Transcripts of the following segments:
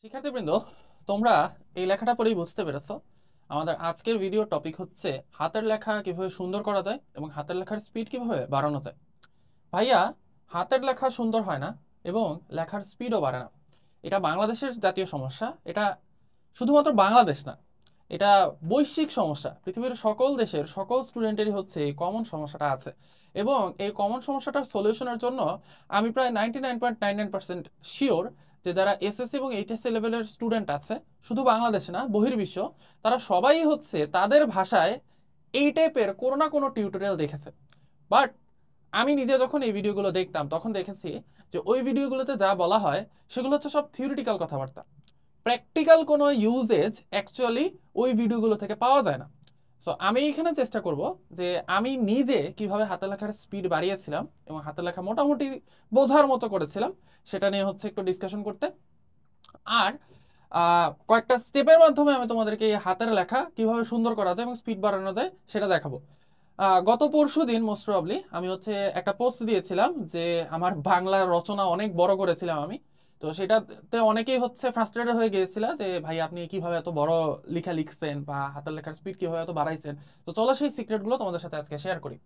শিক্ষার্থীবৃন্দ, তোমরা এই লেখাটা পড়েই বুঝতে পেরেছো আমাদের আজকের ভিডিও টপিক হচ্ছে হাতের লেখা কিভাবে সুন্দর করা যায় এবং হাতের লেখার স্পিড কিভাবে বাড়ানো যায়। ভাইয়া, হাতের লেখা সুন্দর হয় না এবং লেখার স্পিডও বাড়ে না। এটা বাংলাদেশের জাতীয় সমস্যা। এটা শুধুমাত্র বাংলাদেশ না, এটা বৈশ্বিক সমস্যা। পৃথিবীর সকল দেশের সকল স্টুডেন্টেরই হচ্ছে এই কমন সমস্যাটা আছে এবং এই কমন সমস্যাটার সলিউশনের জন্য আমি প্রায় 99.99% শিওর যে যারা এসএসসি এবং এইচএসসি লেভেলের স্টুডেন্ট আছে, শুধু বাংলাদেশে না বহির্বিশ্ব, তারা সবাই হচ্ছে তাদের ভাষায় এই টাইপের কোনো না কোনো টিউটোরিয়াল দেখেছে। বাট আমি নিজে যখন এই ভিডিওগুলো দেখতাম তখন দেখেছি যে ওই ভিডিওগুলোতে যা বলা হয় সেগুলো হচ্ছে সব থিওরিটিক্যাল কথাবার্তা। প্র্যাকটিক্যাল কোনো ইউজেজ অ্যাকচুয়ালি ওই ভিডিওগুলো থেকে পাওয়া যায় না। সো আমি এখানে চেষ্টা করব যে আমি নিজে কিভাবে হাতের লেখার স্পিড বাড়িয়েছিলাম এবং হাতের লেখা মোটামুটি বোঝার মতো করেছিলাম সেটা নিয়ে হচ্ছে একটু ডিসকাশন করতে। আর কয়েকটা স্টেপের মাধ্যমে আমি তোমাদেরকে এই হাতের লেখা কিভাবে সুন্দর করা যায় এবং স্পিড বাড়ানো যায় সেটা দেখাবো। গত পরশু দিন মোস্ট প্রবাবলি আমি হচ্ছে একটা পোস্ট দিয়েছিলাম যে আমার বাংলা রচনা অনেক বড় করেছিলাম আমি। তো সেটাতে অনেকেই হচ্ছে ফ্রাস্ট্রেটেড হয়ে গিয়েছিল যে ভাই আপনি কিভাবে এত বড় লেখা লিখছেন বা হাতের লেখার স্পিড কিভাবে এত বাড়াইছেন। তো চলো সেই সিক্রেটগুলো তোমাদের সাথে আজকে শেয়ার করি।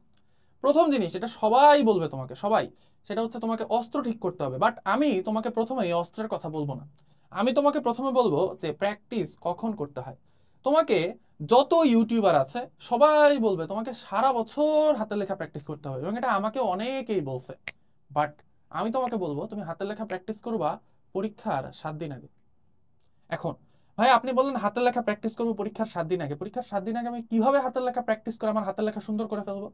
প্রথম জিনিস, এটা সবাই বলবে তোমাকে, সবাই, সেটা হচ্ছে তোমাকে অস্ত্র ঠিক করতে হবে। বাট আমি তোমাকে প্রথমে এই অস্ত্রের কথা বলবো না। আমি তোমাকে প্রথমে বলবো যে প্র্যাকটিস কখন করতে হয়। তোমাকে যত ইউটিউবার আছে সবাই বলবে তোমাকে সারা বছর হাতের লেখা প্র্যাকটিস করতে হবে এবং এটা আমাকে অনেকেই বলছে। বাট আমি তোমাকে বলবো তুমি হাতের লেখা প্র্যাকটিস করবা পরীক্ষার 7 দিন আগে। এখন ভাই আপনি বললেন হাতের লেখা প্র্যাকটিস করবো পরীক্ষার 7 দিন আগে। পরীক্ষার 7 দিন আগে আমি কিভাবে হাতের লেখা প্র্যাকটিস করে আমার হাতের লেখা সুন্দর করে ফেলবো?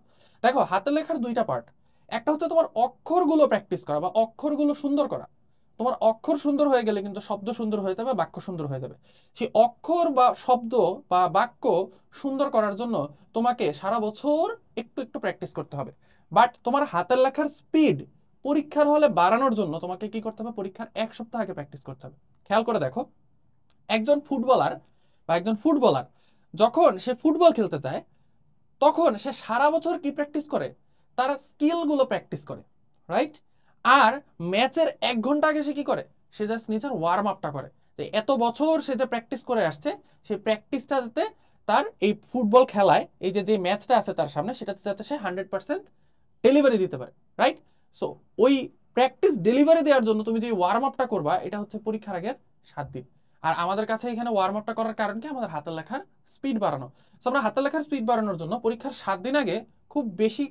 দেখো, হাতের লেখার দুইটা পার্ট। একটা হচ্ছে তোমার অক্ষরগুলো প্র্যাকটিস করা বা অক্ষরগুলো সুন্দর করা। তোমার অক্ষর সুন্দর হয়ে গেলে কিন্তু শব্দ সুন্দর হয়ে যাবে, বাক্য সুন্দর হয়ে যাবে। সেই অক্ষর বা শব্দ বা বাক্য সুন্দর করার জন্য তোমাকে সারা বছর একটু একটু প্র্যাকটিস করতে হবে। বাট তোমার হাতের লেখার স্পিড পরীক্ষার হলে বাড়ানোর জন্য তোমাকে কি করতে হবে? পরীক্ষার 1 সপ্তাহ আগে প্র্যাকটিস করতে হবে। খেয়াল করে দেখো, একজন ফুটবলার বা একজন ফুটবলার যখন সে ফুটবল খেলতে যায় তখন সে সারা বছর কি প্র্যাকটিস করে? তার স্কিলগুলো প্র্যাকটিস করে, রাইট? আর ম্যাচের 1 ঘন্টা আগে সে কি করে? সে জাস্ট নিজের ওয়ার্ম আপটা করে, যে এত বছর সে যে প্র্যাকটিস করে আসছে সেই প্র্যাকটিসটা যাতে তার এই ফুটবল খেলায় এই যে যে ম্যাচটা আছে তার সামনে সেটাতে যাতে সে 100% ডেলিভারি দিতে পারে, রাইট? সো ওই প্র্যাকটিস ডেলিভারি দেওয়ার জন্য তুমি যে ওয়ার্ম আপটা করবা এটা হচ্ছে পরীক্ষার আগের 7 দিন। আর আমাদের কাছে এখানে ওয়ার্ম আপটা করার কারণ কি? আমাদের হাতের লেখার স্পিড বাড়ানো। তো আমরা হাতের লেখার স্পিড বাড়ানোর জন্য পরীক্ষার 7 দিন আগে খুব বেশি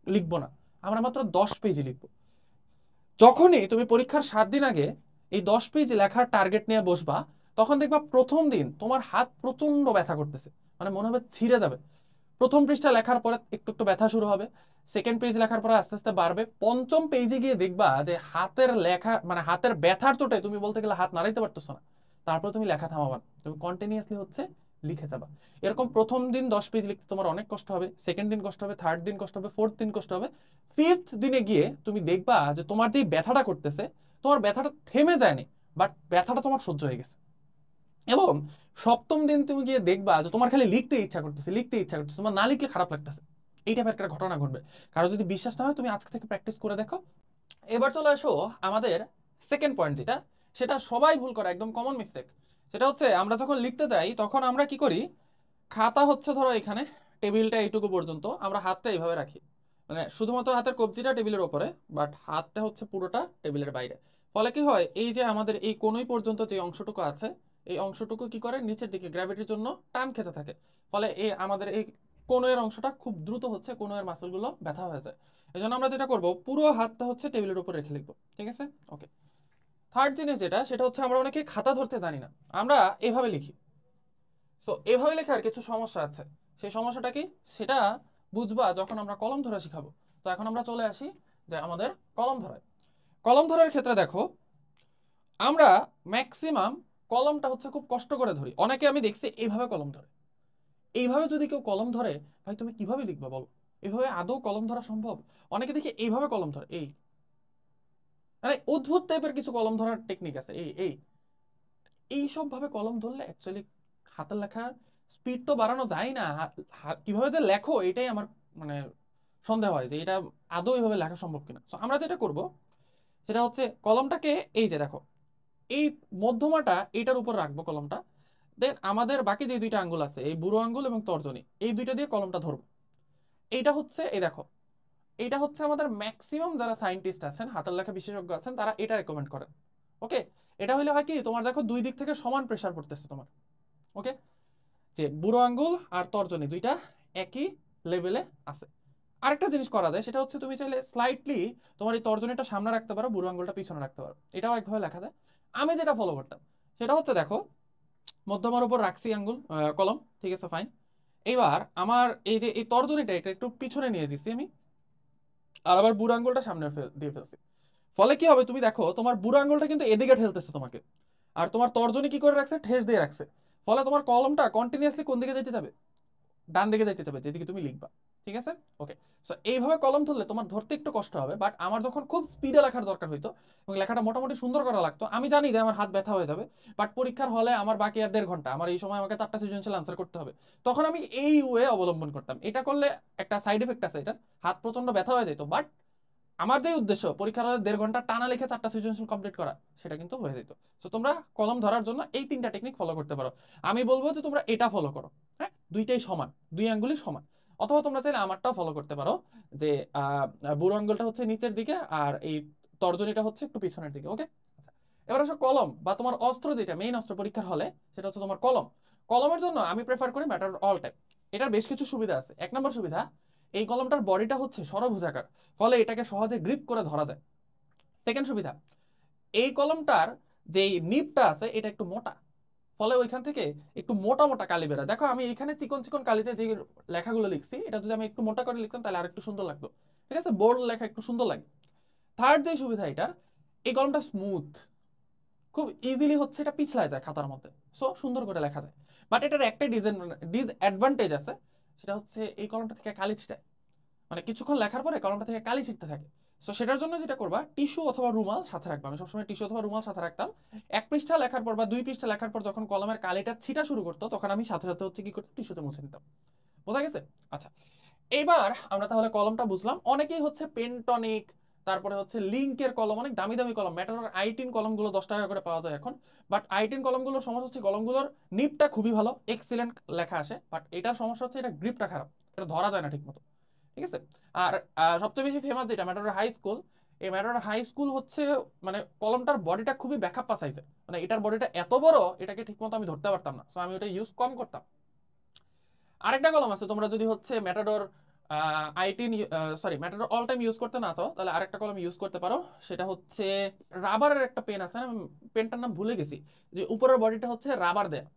লিখবো না, আমরা মাত্র 10 পেজ লিখবো। যখনই তুমি পরীক্ষার 7 দিন আগে এই 10 পেজ লেখার টার্গেট নিয়ে বসবা তখন দেখবা প্রথম দিন তোমার হাত প্রচন্ড ব্যথা করতেছে, মানে মনে হবে ছিঁড়ে যাবে। প্রথম পৃষ্ঠা লেখার পরে একটু একটু ব্যথা শুরু হবে, সেকেন্ড পেজ লেখার পরে আস্তে আস্তে বাড়বে, পঞ্চম পেজে গিয়ে দেখবা যে হাতের লেখা মানে হাতের ব্যথার চোটে তুমি বলতে গেলে হাত নাড়াইতে পারতেছো না। তারপর তুমি লেখা থামাবা না, তুমি কন্টিনিউয়াসলি হচ্ছে লিখে যাবা। এরকম প্রথম দিন 10 পেজ লিখতে তোমার অনেক কষ্ট হবে, সেকেন্ড দিন কষ্ট হবে, থার্ড দিন কষ্ট হবে, ফোর্থ দিন কষ্ট হবে, ফিফথ দিনে গিয়ে তুমি দেখবা যে তোমার যে ব্যথাটা করতেছে তোমার ব্যথাটা থেমে যায়নি, বাট ব্যথাটা তোমার সহ্য হয়ে গেছে। এবং সপ্তম দিন তুমি গিয়ে দেখবা যে তোমার খালি লিখতে ইচ্ছা করতেছে, লিখতে ইচ্ছা করতেছে, তোমার না লিখলে খারাপ লাগতেছে। এই টাইপের একটা ঘটনা ঘটবে। কারো যদি বিশ্বাস না হয় তুমি আজকে থেকে প্র্যাকটিস করে দেখো। এবার চলে আসো আমাদের সেকেন্ড পয়েন্ট, যেটা সেটা সবাই ভুল করে, একদম কমন মিস্টেক। সেটা হচ্ছে আমরা যখন লিখতে যাই তখন আমরা কি করি? খাতা হচ্ছে ধরো এখানে, টেবিলটা এইটুকু পর্যন্ত, আমরা হাতটা এইভাবে রাখি, মানে শুধুমাত্র হাতের কবজিটা টেবিলের ওপরে, বাট হাতটা হচ্ছে পুরোটা টেবিলের বাইরে। ফলে কি হয়? এই যে আমাদের এই কোণই পর্যন্ত যে অংশটুকু আছে এই অংশটুকু কি করে? নিচের দিকে গ্র্যাভিটির জন্য টান খেতে থাকে। ফলে এই আমাদের এই কোণের অংশটা খুব দ্রুত হচ্ছে কোণের মাসলগুলো ব্যথা হয়ে যায়। এই জন্য আমরা যেটা করব, পুরো হাতটা হচ্ছে টেবিলের উপর রেখে লিখবো, ঠিক আছে? ওকে। থার্ড জিনিস যেটা, সেটা হচ্ছে আমরা অনেকে খাতা ধরতে জানি না, আমরা এভাবে লিখি। সো এভাবে লেখার কিছু সমস্যা আছে। সেই সমস্যাটা কি সেটা বুঝবা যখন আমরা কলম ধরা শিখাবো। তো এখন আমরা চলে আসি যে আমাদের কলম ধরায়। কলম ধরার ক্ষেত্রে দেখো, আমরা ম্যাক্সিমাম কলমটা হচ্ছে খুব কষ্ট করে ধরি। অনেকে আমি দেখছি এইভাবে কলম ধরে। এইভাবে যদি কেউ কলম ধরে, ভাই তুমি কিভাবে লিখবা বলো? এভাবে আদৌ কলম ধরা সম্ভব? অনেকে দেখি এইভাবে কলম ধরে, এই মানে অদ্ভুত টাইপের কিছু কলম ধরার টেকনিক আছে, এই এই এইসব ভাবে কলম ধরলে অ্যাকচুয়ালি হাতের লেখার স্পিড তো বাড়ানো যায় না। কিভাবে যে লেখো এটাই আমার মানে সন্দেহ হয় যে এটা আদৌ এইভাবে লেখা সম্ভব কিনা। সো আমরা যেটা করব সেটা হচ্ছে কলমটাকে এই যে দেখো এই মধ্যমাটা এটার উপর রাখবো কলমটা, দেন আমাদের বাকি যে দুইটা আঙ্গুল আছে এই বুড়ো আঙ্গুল এবং তর্জনী, এই দুইটা দিয়ে কলমটা ধরবো। এইটা হচ্ছে এই দেখো, এটা হচ্ছে আমাদের ম্যাক্সিমাম যারা সায়েন্টিস্ট আছেন, হাতের লেখা বিশেষজ্ঞ আছেন, তারা এটা রেকমেন্ড করেন। ওকে, এটা হইলে হয় কি, তোমার দেখো দুই দিক থেকে সমান প্রেসার পড়তেছে তোমার। ওকে, যে বুড়ো আঙ্গুল আর তর্জনী দুইটা একই লেভেলে আছে। আরেকটা জিনিস করা যায়, সেটা হচ্ছে তুমি চাইলে স্লাইটলি তোমার এই তর্জনীটা সামনে রাখতে পারো, বুড়ো আঙ্গুলটা পিছনে রাখতে পারো, এটাও একভাবে লেখা যায়। আমি যেটা ফলো করতাম সেটা হচ্ছে দেখো, মধ্যমার উপর রাখছি আঙ্গুল কলম, ঠিক আছে ফাইন। এইবার আমার এই যে এই তর্জনীটা এটা একটু পিছনে নিয়ে দিচ্ছি আমি, আর আবার বুড়ো আঙ্গুলটা সামনে দিয়ে ফেলছি। ফলে কি হবে, তুমি দেখো তোমার বুড়ো আঙ্গুলটা কিন্তু এদিকে ঠেলতেছে তোমাকে, আর তোমার তর্জনী কি করে রাখছে, ঠেস দিয়ে রাখছে। ফলে তোমার কলমটা কন্টিনিউয়াসলি কোন দিকে যেতে যাবে, ডান দিকে যাইতে যাবে, যেদিকে তুমি লিখবা। ঠিক আছে, ওকে। সো এইভাবে কলম ধরলে তোমার ধরতে একটু কষ্ট হবে, বাট আমার যখন খুব স্পিডে লেখার দরকার হইতো এবং লেখাটা মোটামুটি সুন্দর করা লাগতো, আমি জানি যে আমার হাত ব্যথা হয়ে যাবে, বাট পরীক্ষার হলে আমার বাকি আর 1.5 ঘন্টা, আমার এই সময় আমাকে 4টা সৃজনশীল আনসার করতে হবে, তখন আমি এই ওয়ে অবলম্বন করতাম। এটা করলে একটা সাইড এফেক্ট আছে, এটার হাত প্রচন্ড ব্যথা হয়ে যেত, বাট আমার যে উদ্দেশ্য পরীক্ষার হলে 1.5 ঘন্টা টানা লিখে 4টা সৃজনশীল কমপ্লিট করা, সেটা কিন্তু হয়ে যেত। তো তোমরা কলম ধরার জন্য এই 3টা টেকনিক ফলো করতে পারো। আমি বলবো যে তোমরা এটা ফলো করো, হ্যাঁ, দুইটাই সমান, দুই আঙ্গুলই সমান। অথবা তোমরা চাইলে আমারটাও ফলো করতে পারো, যে বুড়ো আঙ্গুলটা হচ্ছে নিচের দিকে আর এই তর্জনীটা হচ্ছে একটু পিছনের দিকে। ওকে, আচ্ছা। এবার আসো কলম বা তোমার অস্ত্র, যেটা মেইন অস্ত্র পরীক্ষার হলে, সেটা হচ্ছে তোমার কলম। কলমের জন্য আমি প্রেফার করি ম্যাটার অল টাইপ। এটার বেশ কিছু সুবিধা আছে। 1 নম্বর সুবিধা, এই কলমটার বডিটা হচ্ছে ষড়ভুজাকার, ফলে এটাকে সহজে গ্রিপ করে ধরা যায়। সেকেন্ড সুবিধা, এই কলমটার যে নিবটা আছে এটা একটু মোটা, ফলে ওইখান থেকে একটু মোটা মোটা কালি বেরোয়। দেখো আমি এখানে চিকন চিকন কালিতে যে লেখাগুলো লিখছি, এটা যদি আমি একটু মোটা করে লিখতাম তাহলে আর একটু সুন্দর লাগতো। ঠিক আছে, বোল্ড লেখা একটু সুন্দর লাগে। থার্ড যে সুবিধা এটার, এই কলমটা স্মুথ, খুব ইজিলি হচ্ছে এটা পিছলায় যায় খাতার মধ্যে, সো সুন্দর করে লেখা যায়। বাট এটার একটা ডিসঅ্যাডভান্টেজ আছে, সেটা হচ্ছে এই কলমটা থেকে কালি ছিটায়, মানে কিছুক্ষণ লেখার পরে কলমটা থেকে কালি ছিটতে থাকে। সো সেটার জন্য যেটা করবা, টিস্যু অথবা রুমাল সাথে রাখবা। আমি সবসময় টিস্যু অথবা রুমাল সাথে রাখতাম। 1 পৃষ্ঠা লেখার পর বা 2 পৃষ্ঠা লেখার পর যখন কলমের কালিটা ছিটা শুরু করতো, তখন আমি সাথে সাথে হচ্ছে কি করতাম, টিস্যুতে মুছে নিতাম। বোঝা গেছে? আচ্ছা, এইবার আমরা তাহলে কলমটা বুঝলাম। অনেকেই হচ্ছে পেন্টনিক, তারপরে হচ্ছে লিঙ্কের কলম, অনেক দামি দামি কলম, ম্যাটার i10 কলমগুলো 10 টাকা করে পাওয়া যায় এখন। বাট i10 কলমগুলোর সমস্যা হচ্ছে কলমগুলোর নিবটা খুবই ভালো, এক্সিলেন্ট লেখা আসে, বাট এটার সমস্যা হচ্ছে এটা গ্রিপটা খারাপ, এটা ধরা যায় না ঠিক মতো। ঠিক আছে। আর সবচেয়ে বেশি ফেমাস যেটা ম্যাটাডোর হাই স্কুল, এই ম্যাটাডোর হাই স্কুল হচ্ছে মানে কলমটার বডিটা খুবই ব্যাকআপা সাইজের, মানে এটার বডিটা এত বড়, এটাকে ঠিকমতো আমি ধরতে পারতাম না, সো আমি ওটা ইউজ কম করতাম। আরেকটা কলম আছে, তোমরা যদি হচ্ছে matador i10 sorry matador all time use করতে না চাও, তাহলে আরেকটা কলম ইউজ করতে পারো। সেটা হচ্ছে রাবারের একটা পেন আছে, আমি পেনটার নাম ভুলে গেছি, যে উপরের বডিটা হচ্ছে রাবার দেয়া।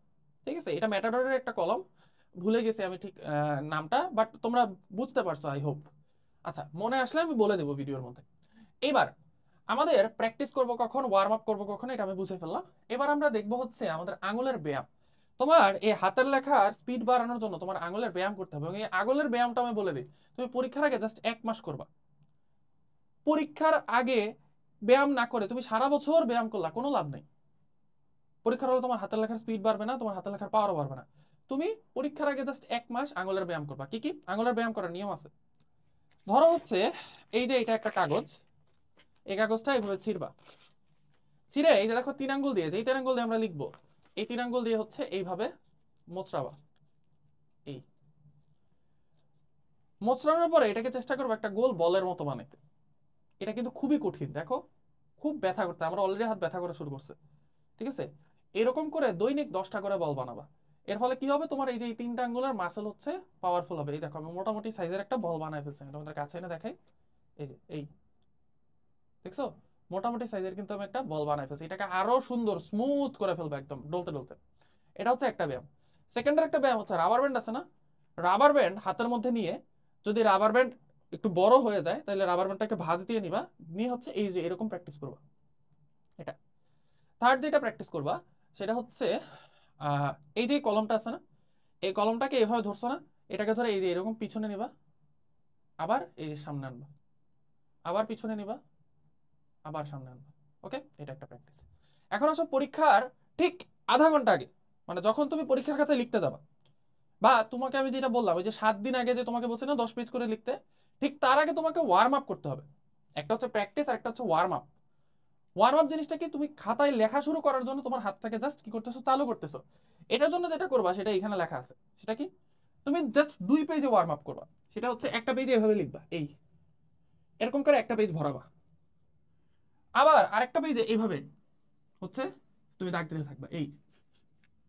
ঠিক আছে, এটা ম্যাটাডোরের একটা কলম, ভুলে গেছি আমি ঠিক নামটা, বাট তোমরা বুঝতে পারছো আই হোপ। আচ্ছা, মনে আসলে আমি বলে দেবো ভিডিওর মধ্যে। এবার আমাদের প্র্যাকটিস করব কখন, ওয়ার্ম আপ করবো কখন, এটা আমি বুঝে ফেললাম। এবার আমরা দেখবো হচ্ছে আমাদের আঙুলের ব্যায়াম। তোমার এই হাতের লেখার স্পিড বাড়ানোর জন্য তোমার আঙুলের ব্যায়াম করতে হবে, এবং এই আঙুলের ব্যায়ামটা আমি বলে দিই, তুমি পরীক্ষার আগে জাস্ট 1 মাস করবা। পরীক্ষার আগে ব্যায়াম না করে তুমি সারা বছর ব্যায়াম করলা, কোনো লাভ নেই। পরীক্ষার হলে তোমার হাতের লেখার স্পিড বাড়বে না, তোমার হাতের লেখার পাওয়ারও বাড়বে না। তুমি পরীক্ষার আগে জাস্ট 1 মাস আঙুলের ব্যায়াম করবা। কি কি আঙুলের ব্যায়াম করার নিয়ম আছে, ধরো হচ্ছে এই যে এটা একটা কাগজ, এই কাগজটা এইভাবে ছিঁড়বা, ছিঁড়ে এই যে দেখো 3 আঙ্গুল দিয়ে, যে এই 3 আঙ্গুল দিয়ে আমরা লিখবো, এই 3 আঙ্গুল দিয়ে হচ্ছে এইভাবে মোচড়াবা। এই মোচড়ানোর পরে এটাকে চেষ্টা করবো একটা গোল বলের মতো বানাইতে। এটা কিন্তু খুবই কঠিন, দেখো খুব ব্যথা করতে, আমরা অলরেডি হাত ব্যথা করা শুরু করছে। ঠিক আছে, এরকম করে দৈনিক 10টা করে বল বানাবা। এর ফলে কি হবে, তোমার এই যে এই 3টা আঙ্গুলের মাসল হচ্ছে পাওয়ারফুল হবে। এই দেখো আমি মোটামুটি সাইজের একটা বল বানাই ফেলছি, আমি তোমাদের কাছে এনে দেখাই। এই যে এই দেখছো, মোটামুটি সাইজের কিন্তু আমি একটা বল বানাই ফেলছি। এটাকে আরো সুন্দর স্মুথ করে ফেলবো একদম ডলতে ডলতে। এটা হচ্ছে একটা ব্যায়াম। সেকেন্ডের একটা ব্যায়াম হচ্ছে রাবার ব্যান্ড আছে না, রাবার ব্যান্ড হাতের মধ্যে নিয়ে, যদি রাবার ব্যান্ড একটু বড় হয়ে যায় তাহলে রাবার ব্যান্ডটাকে ভাঁজ দিয়ে নিবা, নিয়ে হচ্ছে এই যে এরকম প্র্যাকটিস করবা। এটা থার্ড যেটা প্র্যাকটিস করবা, সেটা হচ্ছে আহ এই যে কলমটা আছে না, এই কলমটাকে এভাবে ধরছো না, এটাকে ধরে এই যে এরকম পিছনে নিবা, আবার এই যে সামনে আনবা, আবার পিছনে নিবা, আবার সামনে আনবা। ওকে, এটা একটা প্র্যাকটিস। এখন আসো পরীক্ষার ঠিক আধা ঘন্টা আগে, মানে যখন তুমি পরীক্ষার খাতায় লিখতে যাবা, বা তোমাকে আমি যেটা বললাম ওই যে 7 দিন আগে যে তোমাকে বলছি না 10 পেজ করে লিখতে, ঠিক তার আগে তোমাকে ওয়ার্ম আপ করতে হবে। একটা হচ্ছে প্র্যাকটিস আর একটা হচ্ছে ওয়ার্ম আপ। ওয়ার্ম আপ জিনিসটা কি, তুমি খাতায় লেখা শুরু করার জন্য তোমার হাতটাকে জাস্ট কি করতেছো, চালু করতেছো। এটার জন্য যেটা করবা সেটা এখানে লেখা আছে, সেটা কি, তুমি জাস্ট 2 পেজে ওয়ার্ম আপ করবা। সেটা হচ্ছে একটা পেজে এভাবে লিখবা, এরকম করে একটা পেজ ভরাবা, আবার আরেকটা পেজে এইভাবে হচ্ছে তুমি দাগ দিতে থাকবা,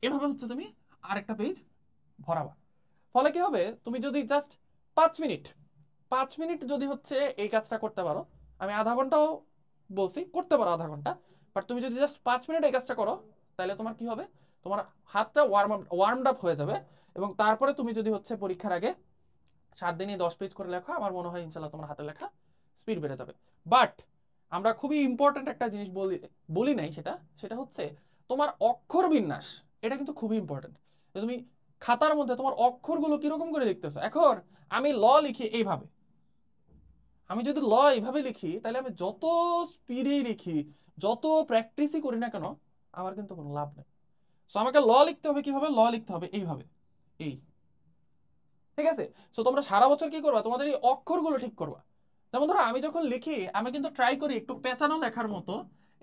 এভাবে হচ্ছে তুমি আরেকটা পেজ ভরাবা। ফলে কি হবে, তুমি যদি জাস্ট 5 মিনিট 5 মিনিট যদি হচ্ছে এই কাজটা করতে পারো, আমি আধা ঘন্টাও বলছি করতে পারো, আধা ঘন্টা, বাট তুমি যদি জাস্ট 5 মিনিট এই কাজটা করো, তাহলে তোমার কি হবে, তোমার হাতটা ওয়ার্মড আপ হয়ে যাবে। এবং তারপরে তুমি যদি হচ্ছে পরীক্ষার আগে 7 দিনে 10 পেজ করে লেখো, আমার মনে হয় ইনশাল্লাহ তোমার হাতের লেখা স্পিড বেড়ে যাবে। বাট আমরা খুবই ইম্পর্ট্যান্ট একটা জিনিস বলি বলি নাই, সেটা সেটা হচ্ছে তোমার অক্ষর বিন্যাস। এটা কিন্তু খুবই ইম্পর্ট্যান্ট। তুমি খাতার মধ্যে তোমার অক্ষরগুলো কিরকম করে লিখতেছো। এখন আমি ল লিখি এইভাবে, আমি যদি ল এইভাবে লিখি, তাহলে আমি যত স্পিডেই লিখি, যত প্র্যাকটিসই করি না কেন, আমার কিন্তু কোনো লাভ নেই। সো আমাকে ল লিখতে হবে কিভাবে, ল লিখতে হবে এইভাবে, এই ঠিক আছে। সো তোমরা সারা বছর কি করবা, তোমাদের এই অক্ষরগুলো ঠিক করবা। যেমন ধরো আমি যখন লিখি, আমি কিন্তু ট্রাই করি একটু পেঁচানো লেখার মতো,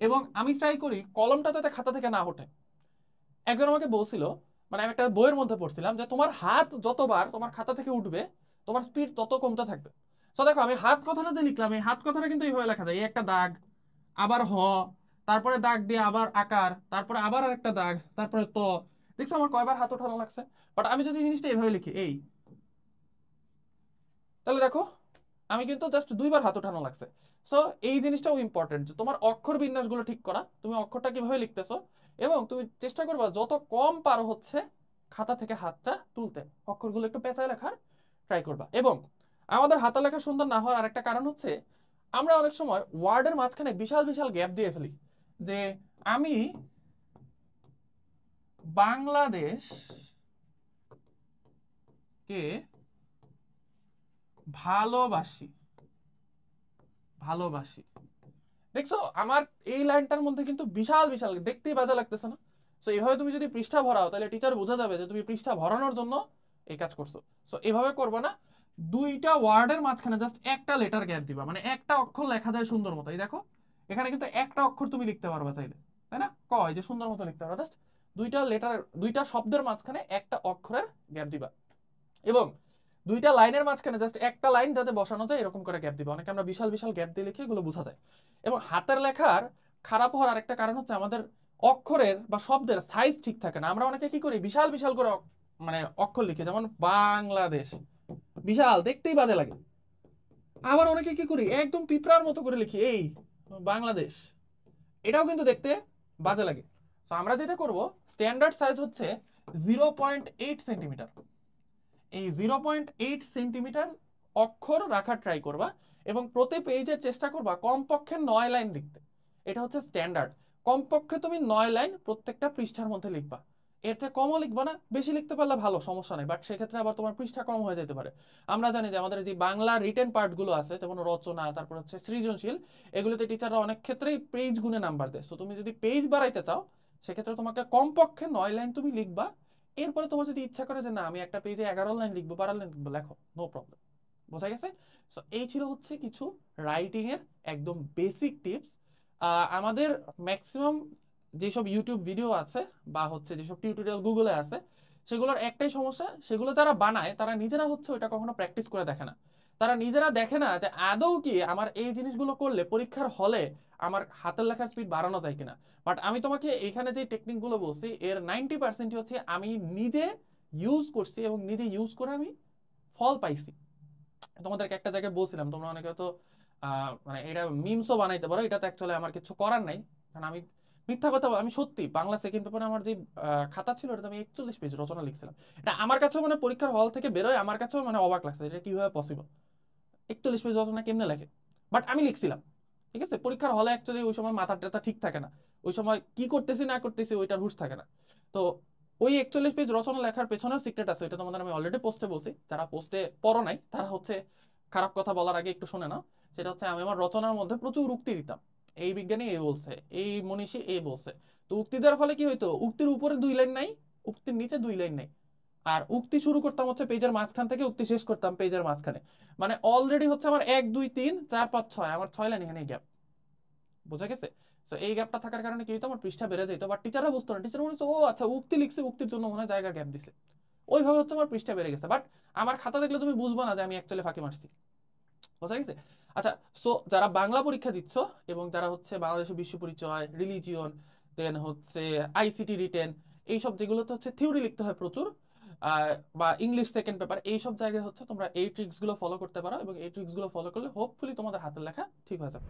এবং আমি ট্রাই করি কলমটা যাতে খাতা থেকে না ওঠে। একজন আমাকে বলছিল, মানে আমি একটা বইয়ের মধ্যে পড়ছিলাম, যে তোমার হাত যতবার তোমার খাতা থেকে উঠবে, তোমার স্পিড তত কমতে থাকবে। তো দেখো আমি হাত কথাটা যে লিখলাম, এই হাত কথাটা কিন্তু এইভাবে লেখা যায়, এই একটা দাগ, আবার তারপরে দাগ দিয়ে আবার আকার, তারপরে আবার আরেকটা দাগ, তারপরে দেখছো আমার কয়বার হাত ওঠানো লাগছে। বাট আমি যদি জিনিসটা এইভাবে লিখি, তাহলে দেখো আমি কিন্তু জাস্ট 2বার হাত ওঠানো লাগছে। সো এই জিনিসটাও ইম্পর্টেন্ট, যে তোমার অক্ষর বিন্যাসগুলো ঠিক করা, তুমি অক্ষরটা কিভাবে লিখতেছো, এবং তুমি চেষ্টা করবা যত কম পারো হচ্ছে খাতা থেকে হাতটা তুলতে, অক্ষরগুলো একটু পেঁচায় লেখার ট্রাই করবা। এবং আমাদের হাতের লেখা সুন্দর না হওয়ার আরেকটা কারণ হচ্ছে, আমরা অনেক সময় ওয়ার্ডের মাঝখানে বিশাল বিশাল গ্যাপ দিয়ে ফেলি, যে আমি বাংলাদেশকে ভালোবাসি, ভালোবাসি। দেখছো আমার এই লাইনটার মধ্যে কিন্তু বিশাল বিশাল, দেখতেই বাজে লাগতেছে না। সো এইভাবে তুমি যদি পৃষ্ঠা ভরাও, তাহলে টিচার বোঝা যাবে যে তুমি পৃষ্ঠা ভরানোর জন্য এই কাজ করছো। সো এভাবে করবো না, 2টা ওয়ার্ডের মাঝখানে জাস্ট একটা লেটার গ্যাপ দিবা, মানে একটা অক্ষর লেখা যায় সুন্দর মতো। এই দেখো এখানে কিন্তু একটা অক্ষর তুমি লিখতে পারবা চাইলে, তাই না, কয় যে সুন্দর মতো লিখতে পারবা, জাস্ট 2টা লেটার, 2টা শব্দের মাঝখানে একটা অক্ষরের গ্যাপ দিবা। এবং 2টা লাইনের মাঝখানে জাস্ট একটা লাইন যাতে বসানো যায় এরকম করে গ্যাপ দিবে। অনেকে আমরা বিশাল বিশাল গ্যাপ দিয়ে লিখি, এগুলো বোঝা যায়। এবং হাতের লেখার খারাপ হওয়ার আরেকটা কারণ হচ্ছে আমাদের অক্ষরের বা শব্দের সাইজ ঠিক থাকে না। আমরা অনেকে কি করি, বিশাল বিশাল করে মানে অক্ষর লিখি, যেমন বাংলাদেশ, বিশাল, দেখতেই বাজে লাগে। আবার অনেকে কি করি, একদম পিঁপড়ার মতো করে লিখি, বাংলাদেশ, এটাও কিন্তু দেখতে বাজে লাগে। তো আমরা যেটা করব, স্ট্যান্ডার্ড সাইজ হচ্ছে 0.8 সেন্টিমিটার। এই 0.8 সেন্টিমিটার অক্ষর রাখার ট্রাই করবা, এবং প্রতি পেজের চেষ্টা করবা কমপক্ষে 9 লাইন লিখতে। এটা হচ্ছে স্ট্যান্ডার্ড। কমপক্ষে তুমি 9 লাইন প্রত্যেকটা পৃষ্ঠার মধ্যে লিখবা। এর চেয়ে কমও লিখবা না, বেশি লিখতে পারলে ভালো, সমস্যা নেই, বাট সেক্ষেত্রে আবার তোমার পৃষ্ঠা কম হয়ে যেতে পারে। আমরা জানি যে আমাদের যে বাংলা রিটেন পার্টগুলো আছে, যেমন রচনা, তারপর হচ্ছে সৃজনশীল, এগুলোতে টিচাররা অনেক ক্ষেত্রেই পেজ গুণে নাম্বার দেয়। সো তুমি যদি পেজ বাড়াইতে চাও, সেক্ষেত্রে তোমাকে কমপক্ষে 9 লাইন তুমি লিখবা। এরপরে তোমার যদি ইচ্ছা করে যে না আমি একটা পেজে 11 লাইন লিখবো, 12 লাইন লিখবো, লেখো, নো প্রবলেম। বোঝা গেছে। সো এই ছিল হচ্ছে কিছু রাইটিং এর একদম বেসিক টিপস। আমাদের ম্যাক্সিমাম যেসব ইউটিউব ভিডিও আছে বা হচ্ছে যেসব টিউটোরিয়াল গুগলে আছে, সেগুলোর একটাই সমস্যা, সেগুলো যারা বানায় তারা নিজেরা হচ্ছে ওইটা কখনো প্র্যাকটিস করে দেখে না। তারা নিজেরা দেখে না যে আদৌ কি আমার এই জিনিসগুলো করলে পরীক্ষার হলে আমার হাতের লেখার স্পিড বাড়ানো যায় কিনা। বাট আমি তোমাকে এখানে যে টেকনিকগুলো বলছি, এর 90% হচ্ছে আমি নিজে ইউজ করছি, এবং নিজে ইউজ করে আমি ফল পাইছি। তোমাদেরকে একটা জায়গায় বলছিলাম, তোমরা অনেকে হয়তো মানে এটা মিমসও বানাইতে পারো, এটাতে অ্যাকচুয়ালি আমার কিছু করার নাই, কারণ আমি মিথ্যা কথা আমি সত্যি বাংলা সেকেন্ড পেপারে আমার যে খাতা ছিল, এটাতে আমি 41 পেজ রচনা লিখছিলাম। এটা আমার কাছেও মানে পরীক্ষার হল থেকে বেরোয় আমার কাছেও মানে অবাক লাগছে, এটা কিভাবে পসিবল, 41 পেজ রচনা কেমনে লেখে। বাট আমি লিখছিলাম, ঠিক আছে। পরীক্ষার হলে অ্যাকচুয়ালি ওই সময় মাথার টাথা ঠিক থাকে না, ওই সময় কি করতেছি না করতেছি ওইটার হুঁশ থাকে না। তো ওই 41 পেজ রচনা লেখার পেছনেও সিক্রেট আছে, এটা তোমাদের আমি অলরেডি পোস্টে বলছি। যারা পোস্টে পড়ো নাই তারা হচ্ছে খারাপ কথা বলার আগে একটু শুনে নাও। সেটা হচ্ছে আমি আমার রচনার মধ্যে প্রচুর উক্তি দিতাম, এই বিজ্ঞানী এই বলছে, এই মনীষী এই বলছে। তো উক্তি দেওয়ার ফলে কি হইতো, উক্তির উপরে 2 লাইন নাই, উক্তির নিচে 2 লাইন নাই। আর উক্তি শুরু করতাম হচ্ছে পেজের মাঝখান থেকে, উক্তি শেষ করতাম পেজের মাঝখানে। মানে অলরেডি হচ্ছে আমার 1 2 3 4 5 6, আমার 6 লাইন এখানে গ্যাপ। বোঝা গেছে। সো এই গ্যাপটা থাকার কারণে কি হতো, আমার পৃষ্ঠা বেড়ে যেত, বাট টিচাররা বুঝতো না। টিচার মনে হচ্ছে ও আচ্ছা উক্তি লিখছে, উক্তির জন্য মনে হয় জায়গা গ্যাপ দিছে, ওইভাবে হচ্ছে আমার পৃষ্ঠা বেড়ে গেছে। বাট আমার খাতা দেখলে তুমি বুঝবো না যে আমি অ্যাকচুয়ালি ফাঁকি মারছি। বোঝা গেছে? আচ্ছা, সো যারা বাংলা পরীক্ষা দিচ্ছ এবং যারা হচ্ছে বাংলাদেশের বিশ্ব পরিচয়, রিলিজিয়ন, দেন হচ্ছে আইসিটি রিটেন, এইসব যেগুলোতে হচ্ছে থিওরি লিখতে হয় প্রচুর, বা ইংলিশ সেকেন্ড পেপার, এইসব জায়গায় হচ্ছে তোমরা এই ট্রিক্সগুলো ফলো করতে পারো, এবং এই ট্রিক্সগুলো ফলো করলে হোপফুলি তোমাদের হাতের লেখা ঠিক হয়ে যাবে।